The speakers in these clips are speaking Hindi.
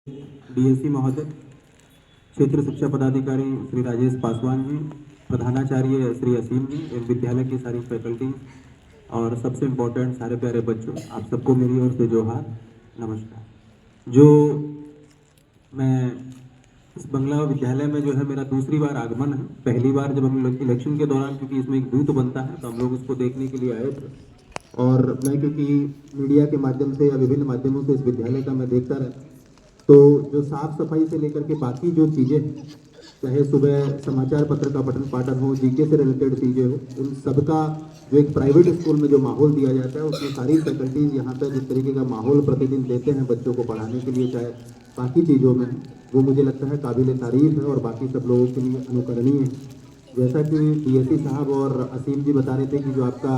डीएससी महोदय, क्षेत्र शिक्षा पदाधिकारी श्री राजेश पासवान जी, प्रधानाचार्य श्री असीम जी एवं विद्यालय की सारी फैकल्टी और सबसे इम्पोर्टेंट सारे प्यारे बच्चों, आप सबको मेरी ओर से जोहार, नमस्कार। जो मैं इस बंगला विद्यालय में जो है मेरा दूसरी बार आगमन है। पहली बार जब हम इलेक्शन के दौरान, क्योंकि इसमें एक बूथ बनता है, तो हम लोग उसको देखने के लिए आए थे। और मैं क्योंकि मीडिया के माध्यम से या विभिन्न माध्यमों से इस विद्यालय का मैं देखता रहता, तो जो साफ सफाई से लेकर के बाकी जो चीज़ें, चाहे सुबह समाचार पत्र का पठन पाठन हो, जीके से रिलेटेड चीज़ें हो, उन सबका जो एक प्राइवेट स्कूल में जो माहौल दिया जाता है, उसमें सारी फैकल्टीज़ यहाँ पर जिस तरीके का माहौल प्रतिदिन देते हैं बच्चों को पढ़ाने के लिए, चाहे बाकी चीज़ों में, वो मुझे लगता है काबिल तारीफ है और बाकी सब लोगों के लिए अनुकरणीय है। जैसा कि डीएससी साहब और असीम जी बता रहे थे कि जो आपका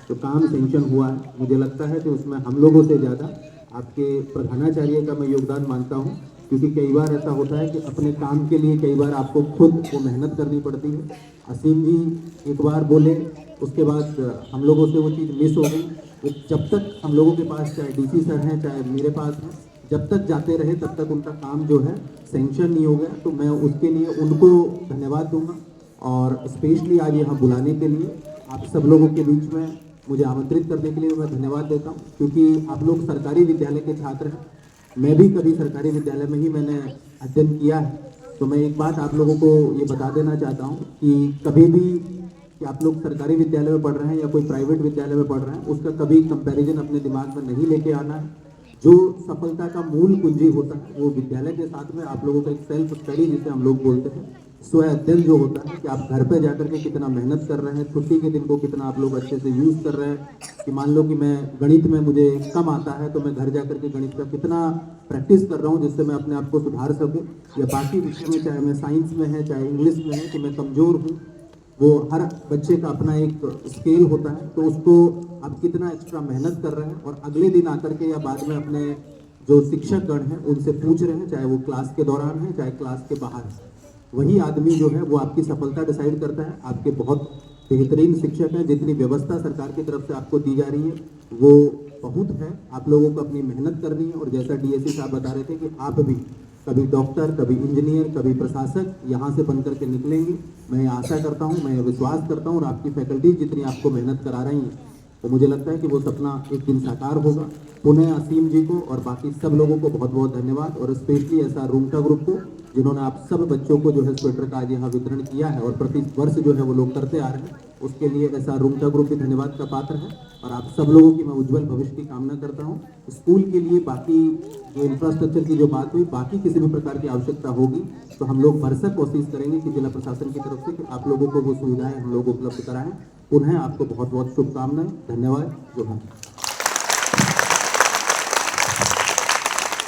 जो काम सेंक्शन हुआ है, मुझे लगता है कि उसमें हम लोगों से ज़्यादा आपके प्रधानाचार्य का मैं योगदान मानता हूं, क्योंकि कई बार ऐसा होता है कि अपने काम के लिए कई बार आपको खुद वो मेहनत करनी पड़ती है। असीम जी एक बार बोले, उसके बाद हम लोगों से वो चीज़ मिस हो गई। वो जब तक हम लोगों के पास, चाहे डीसी सर हैं चाहे मेरे पास हैं, जब तक जाते रहे तब तक उनका काम जो है सेंक्शन नहीं हो गया। तो मैं उसके लिए उनको धन्यवाद दूंगा और स्पेशली आज यहाँ बुलाने के लिए आप सब लोगों के बीच में मुझे आमंत्रित करने के लिए मैं धन्यवाद देता हूँ, क्योंकि आप लोग सरकारी विद्यालय के छात्र हैं। मैं भी कभी सरकारी विद्यालय में ही मैंने अध्ययन किया है। तो मैं एक बात आप लोगों को ये बता देना चाहता हूँ कि कभी भी कि आप लोग सरकारी विद्यालय में पढ़ रहे हैं या कोई प्राइवेट विद्यालय में पढ़ रहे हैं, उसका कभी कंपैरिजन अपने दिमाग में नहीं लेके आना है। जो सफलता का मूल कुंजी होता है वो विद्यालय के साथ में आप लोगों का एक सेल्फ स्टडी, जिसे हम लोग बोलते हैं, स्व अध्ययन जो होता है कि आप घर पे जाकर के कितना मेहनत कर रहे हैं, छुट्टी के दिन को कितना आप लोग अच्छे से यूज़ कर रहे हैं। कि मान लो कि मैं गणित में मुझे कम आता है, तो मैं घर जाकर के गणित का कितना प्रैक्टिस कर रहा हूँ जिससे मैं अपने आप को सुधार सकूँ। या बाकी विषय में, चाहे मैं साइंस में है चाहे इंग्लिश में है, कि मैं कमज़ोर हूँ, वो हर बच्चे का अपना एक स्केल होता है। तो उसको आप कितना एक्स्ट्रा मेहनत कर रहे हैं और अगले दिन आकर के या बाद में अपने जो शिक्षक गण हैं उनसे पूछ रहे हैं, चाहे वो क्लास के दौरान है चाहे क्लास के बाहर है, वही आदमी जो है वो आपकी सफलता डिसाइड करता है। आपके बहुत बेहतरीन शिक्षक हैं, जितनी व्यवस्था सरकार की तरफ से आपको दी जा रही है वो बहुत है। आप लोगों को अपनी मेहनत करनी है। और जैसा डीएससी साहब बता रहे थे कि आप भी कभी डॉक्टर, कभी इंजीनियर, कभी प्रशासक यहाँ से बनकर के निकलेंगे। मैं आशा करता हूँ, मैं विश्वास करता हूँ, और आपकी फैकल्टी जितनी आपको मेहनत करा रही है, तो मुझे लगता है कि वो सपना एक दिन साकार होगा। पुनः असीम जी को और बाकी सब लोगों को बहुत बहुत धन्यवाद, और स्पेशली ऐसा रूमटा ग्रुप को जिन्होंने आप सब बच्चों को जो है स्वेटर का आज यहाँ वितरण किया है और प्रति वर्ष जो है वो लोग करते आ रहे हैं, उसके लिए ऐसा रूमटा ग्रुप भी धन्यवाद का पात्र है। और आप सब लोगों की मैं उज्जवल भविष्य की कामना करता हूँ। स्कूल के लिए बाकी जो इंफ्रास्ट्रक्चर की जो बात हुई, बाकी किसी भी प्रकार की आवश्यकता होगी तो हम लोग भरसक कोशिश करेंगे कि जिला प्रशासन की तरफ से कि आप लोगों को वो सुविधाएं हम लोग उपलब्ध कराएं। पुनः आपको बहुत बहुत शुभकामनाएं, धन्यवाद, जोहार।